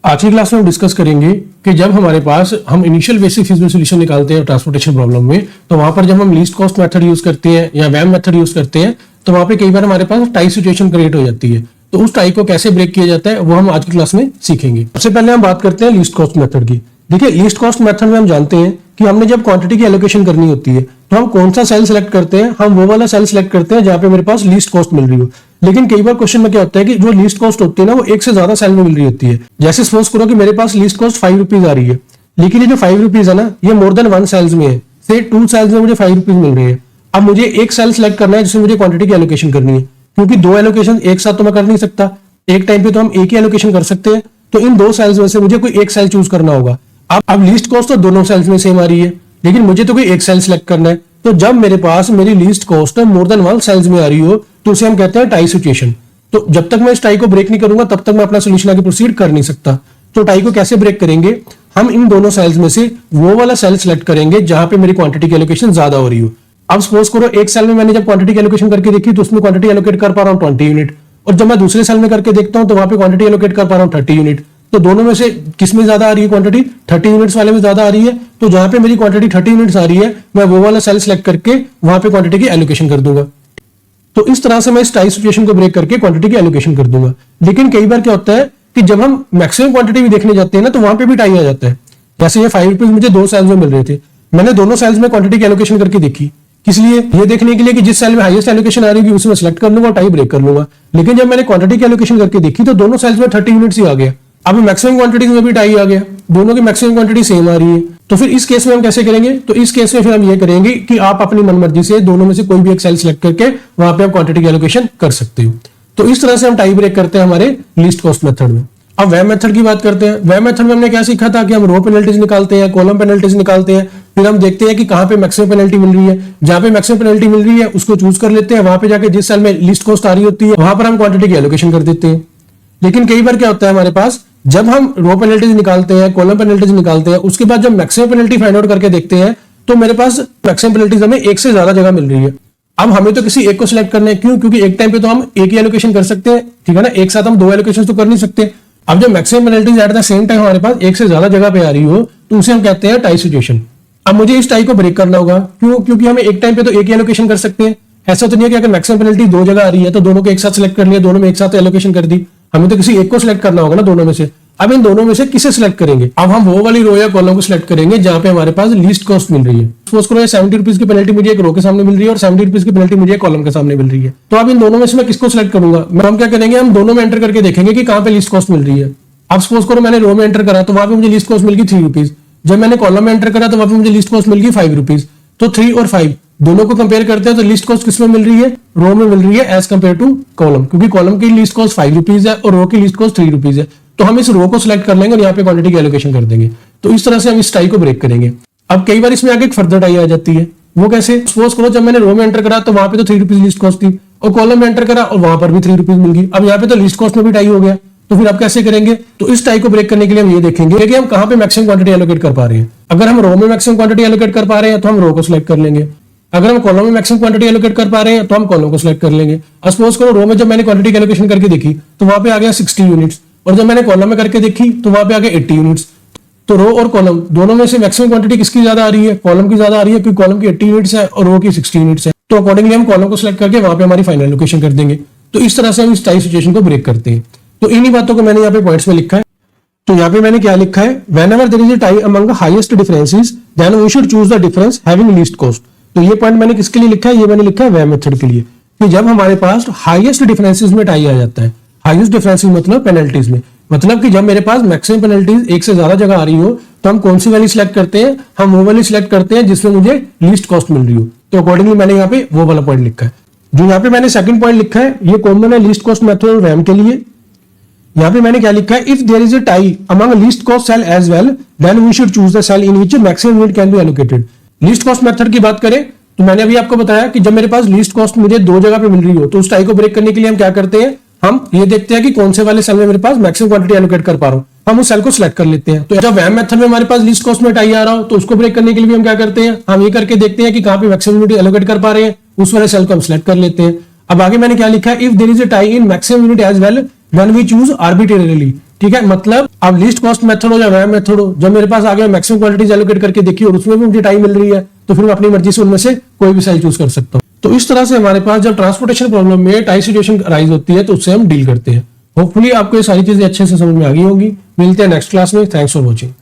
आज की क्लास में हम डिस्कस करेंगे कि जब हमारे पास हम इनिशियल बेसिक फिजिबल सॉल्यूशन निकालते हैं ट्रांसपोर्टेशन प्रॉब्लम में, तो वहां पर जब हम लीस्ट कॉस्ट मेथड यूज करते हैं या वैम मेथड यूज करते हैं, तो वहां पे कई बार हमारे पास टाई सिचुएशन क्रिएट हो जाती है। तो उस टाई को कैसे ब्रेक किया जाता है वो हम आज की क्लास में सीखेंगे। सबसे पहले हम बात करते हैं लीस्ट कॉस्ट मेथड की। देखिए, लीस्ट कॉस्ट मेथड में हम जानते हैं कि हमने जब क्वांटिटी की एलोकेशन करनी होती है तो हम कौन सा सेल सिलेक्ट करते हैं, हम वो वाला सेल सिलेक्ट करते हैं जहां पे मेरे पास लीस्ट कॉस्ट मिल रही हो। लेकिन कई बार क्वेश्चन में क्या होता है कि जो लीस्ट कॉस्ट होती है ना, वो एक से ज्यादा सेल में मिल रही होती है। जैसे सपोज करो कि मेरे पास लीस्ट कॉस्ट 5 रुपीज आ रही है, लेकिन ये जो 5 रुपीज है ना, ये मोर देन 1 सेल्स में है। से 2 सेल्स में मुझे 5 रुपीज मिल रही है। अब मुझे एक सेल सिलेक्ट करना है जिसमें मुझे क्वांटिटी की एलोकेशन करनी है, क्योंकि 2 एलोकेशन एक साथ तो मैं कर नहीं सकता। एक टाइम पे तो हम एक ही एलोकेशन कर सकते हैं। तो इन 2 सेल्स में से मुझे कोई एक सेल चूज करना होगा। अब लीस्ट कॉस्ट तो दोनों सेल्स में सेम आ रही है, लेकिन मुझे तो कोई एक सेल सिलेक्ट करना है। तो जब मेरे पास मेरी least cost more than 1 cells में आ रही हो, तो उसे हम कहते हैं टाई सिचुएशन। तो जब तक मैं इस टाई को ब्रेक नहीं करूंगा तब तक मैं अपना सोल्यूशन आगे प्रोसीड कर नहीं सकता। तो टाई को कैसे ब्रेक करेंगे? हम इन दोनों सेल्स में से वो वाला सेल सिलेक्ट करेंगे जहां पे मेरी क्वांटिटी की एलोकेशन ज्यादा हो रही हो। अब सपोज करो एक सेल में मैंने जब क्वांटिटी की एलोकेशन करके देखी तो उसमें क्वांटिटी एलोकेट कर पा रहा हूं 20 यूनिट, और जब मैं दूसरे सेल में करके देखता हूं तो वहां पे क्वांटिटी एलोकेट कर पा रहा हूं 30 यूनिट। तो दोनों में से किस में ज्यादा आ रही है क्वांटिटी? 30 यूनिट्स वाले में ज्यादा आ रही है। तो जहां पे मेरी क्वांटिटी 30 यूनिट्स आ रही है, मैं वो वाला सेल सिलेक्ट करके वहां पे क्वांटिटी की एलोकेशन कर दूंगा। तो इस तरह से मैं इस टाई सिचुएशन को ब्रेक करके क्वांटिटी की एलोकेशन कर दूंगा। लेकिन कई बार क्या होता है कि जब हम मैक्सिमम क्वांटिटी भी देखने जाते हैं ना, तो वहां पे भी टाई आ जाता है। जैसे ये 5 रुपीज मुझे 2 सेल्स में मिल रहे थे, मैंने दोनों सेल्स में क्वांटिटी की एलोकेशन करके देखी। किस लिए? ये देखने के लिए कि जिस सेल में हाईएस्ट एलोकेशन आ रही है उसमें सेलेक्ट कर लूंगा और टाई ब्रेक कर लूंगा। लेकिन जब मैंने क्वांटिटी की एलोकेशन करके देखी तो दोनों सेल्स में 30 यूनिट्स ही आ गया। अब मैक्सिमम क्वांटिटी में भी टाई आ गया, दोनों की मैक्सिमम क्वांटिटी सेम आ रही है। तो फिर इस केस में हम कैसे करेंगे? तो इस केस में फिर हम ये करेंगे कि आप अपनी मनमर्जी से दोनों में से कोई भी एक सेल सिलेक्ट करके वहां पे आप क्वांटिटी की एलोकेशन कर सकते हो। तो इस तरह से हम टाई ब्रेक करते हैं हमारे लीस्ट कॉस्ट मेथड में। अब वैम मेथड की बात करते हैं। वैम मेथड में हमने क्या सीखा था कि हम रो पेनल्टीज निकालते हैं, कॉलम पेनल्टीज निकालते हैं, फिर हम देखते हैं कि कहां पे मैक्सिमम पेनल्टी मिल रही है। जहां पे मैक्सिमम पेनल्टी मिल रही है उसको चूज कर लेते हैं, वहां पे जाके जिस सेल में लिस्ट कॉस्ट आ रही होती है वहां पर हम क्वांटिटी की एलोकेशन कर देते हैं। लेकिन कई बार क्या होता है हमारे पास, जब हम रो पेनल्टीज निकालते हैं, कॉलम पेनल्टीज निकालते हैं, उसके बाद जब मैक्सिमम पेनल्टी फाइंड आउट करके देखते हैं तो मेरे पास मैक्सिमम पेनल्टीज हमें एक से ज्यादा जगह मिल रही है। अब हमें तो किसी एक को सिलेक्ट करना है। क्यों? क्योंकि एक टाइम पे तो हम एक ही एलोकेशन कर सकते हैं, ठीक है ना। एक साथ हम 2 एलोकेशन तो कर नहीं सकते। अब जब maximum penalties at the same time हमारे पास एक से ज्यादा जगह पे आ रही हो, तो उसे हम कहते हैं टाई सिचुएशन। अब मुझे इस टाई को ब्रेक करना होगा। क्यों? क्योंकि हमें एक टाइम पे तो एक ही एलोकेशन कर सकते हैं। ऐसा तो नहीं है कि अगर मैक्सिमम पेनल्टी 2 जगह आ रही है तो दोनों को एक साथ सिलेक्ट कर लिया, दोनों में एक साथ एलोकेशन कर दी। हमें तो किसी एक को सिलेक्ट करना होगा ना दोनों में से। अब इन दोनों में से किसे सिलेक्ट करेंगे? अब हम वो वाली रो या कॉलम को सिलेक्ट करेंगे जहां पे हमारे पास लीस्ट कॉस्ट मिल रही है। सपोज करो 70 रुपीज की पेनल्टी मुझे एक रो के सामने मिल रही है और 70 रुपीज की पेनल्टी मुझे कॉलम के सामने मिल रही है। तो अब इन दोनों में से मैं किसको सिलेक्ट करूंगा? हम क्या करेंगे, हम दोनों में एंटर करके देखेंगे कि कहां पे लीस्ट कॉस्ट मिल रही है। अब सपोज करो मैंने रो में एंटर करा तो वहां पे मुझे लिस्ट कॉस्ट मिल गई 3 रुपीज। जब मैंने कॉलम में एंटर करा तो वहां पे मुझे लिस्ट कॉस्ट मिल गई 5 रुपीज। तो 3 और 5 दोनों को कंपेयर करते हैं तो लिस्ट कॉस्ट किसमें मिल रही है? रो में मिल रही है एज कंपेयर टू कॉलम, क्योंकि कॉलम की लिस्ट कॉस्ट 5 रुपीज है और रो की लिस्ट कॉस्ट 3 रुपीज है। तो हम इस रो को सिलेक्ट कर लेंगे और यहाँ पे क्वांटिटी की एलोकेशन कर देंगे। तो इस तरह से हम इस टाई को ब्रेक करेंगे। अब कई बार इसमें आगे एक फर्दर टाई आ जाती है। वो कैसे? सपोज करो जब मैंने रो में एंटर करा तो वहां पे तो 3 रुपीज लिस्ट कॉस्ट थी, और कॉलम में एंटर करा और वहां पर भी 3 रुपीज मिल गई। अब यहाँ पे तो लिस्ट कॉस्ट में भी टाई हो गया। तो फिर आप कैसे करेंगे? तो इस टाई को ब्रेक करने के लिए हम ये देखेंगे कि हम कहां पे मैक्सिमम क्वांटिटी एलोकेट कर पा रहे हैं। अगर हम रो में मैक्सिमम क्वांटिटी एलोकेट कर पा रहे हैं तो हम रो को सिलेक्ट कर लेंगे। अगर हम कॉलम में मैक्सिमम क्वांटिटी एलोकेट कर पा रहे हैं तो हम कॉलम को सिलेक्ट कर लेंगे। सपोज करो रो में जब मैंने क्वांटिटी एलोकेशन करके देखी तो वहां पे आ गया 60 यूनिट्स, और जब मैंने कॉलम में करके देखी तो वहां पे आ गया 80 यूनिट्स। तो रो और कॉलम दोनों में से मैक्सिमम क्वांटिटी किसकी ज्यादा आ रही है? कॉलम की ज्यादा आ रही है, क्योंकि कॉलम की 80 यूनिट्स है और रो की 60 यूनिट्स है। तो अकॉर्डिंगली हम कॉलम को सिलेक्ट करके वहां पे हमारी फाइनल एलोकेशन कर देंगे। तो इस तरह से हम इस टाई सिचुएशन को ब्रेक करते हैं। तो इन्हीं बातों को मैंने यहाँ पे पॉइंट्स में लिखा है। तो यहाँ पे मैंने क्या लिखा है? Whenever there is a tie among the highest differences, then we should choose the difference having least cost। तो ये पॉइंट मैंने किसके लिए लिखा है? ये मैंने लिखा है वैम मेथड के लिए, कि जब हमारे पास हाईएस्ट डिफरेंसेस में टाई आ जाता है। हाईएस्ट डिफरेंसेस मतलब पेनल्टीज में, मतलब कि जब मेरे पास मैक्सिमम पेनल्टीज एक से ज्यादा जगह आ रही हो तो हम कौन सी वैल्यू सिलेक्ट करते हैं? हम वो वैल्यू सिलेक्ट करते हैं जिसमें मुझे लीस्ट कॉस्ट मिल रही हो। तो अकॉर्डिंगली मैंने यहाँ पे वो वाला पॉइंट लिखा है। जो यहाँ पे मैंने सेकंड पॉइंट लिखा है ये कॉमन है लीस्ट कॉस्ट मेथड और वैम के लिए। यहाँ पे मैंने क्या लिखा है? If there is a tie among least cost cell as well then we should choose the cell in which maximum unit can be allocated. Least cost method की बात करें तो मैंने अभी आपको बताया कि जब मेरे पास लीस्ट कॉस्ट मुझे 2 जगह पे मिल रही हो तो उस टाई को ब्रेक करने के लिए हम क्या करते हैं? हम ये देखते हैं कि कौन से वाले सेल में मेरे पास मैक्सिमम क्वांटिटी एलोकेट कर पा रहा हूं, हम उस सेल को सिलेक्ट कर लेते हैं। तो जब वैम मेथड में हमारे पास लीस्ट कॉस्ट में टाई आ रहा हो तो उसको ब्रेक करने के लिए भी हम क्या करते हैं? हम ये करके देखते हैं कि कहां पे मैक्सिमम यूनिट एलोकेट कर पा रहे हैं, उस वाले सेल को हम सिलेक्ट कर लेते हैं। अब आगे मैंने क्या लिखा है? If there is a tie in maximum unit as well then we choose arbitrarily. ठीक है, मतलब अब लीस्ट कॉस्ट मेथड हो या वैम मेथड हो, जब मेरे पास आगे मैक्सिमम क्वांटिटीज एलोकेट करके देखी और उसमें भी मुझे टाइम मिल रही है तो फिर मैं अपनी मर्जी से उनमें से कोई भी साइज चूज कर सकता हूँ। तो इस तरह से हमारे पास जब ट्रांसपोर्टेशन प्रॉब्लम में टाइट सिचुएशन राइज होती है तो उससे हम डील करते हैं। होपफुली आपको ये सारी चीजें अच्छे से समझ में आ गई होगी। मिलते हैं नेक्स्ट क्लास में। Thanks for watching.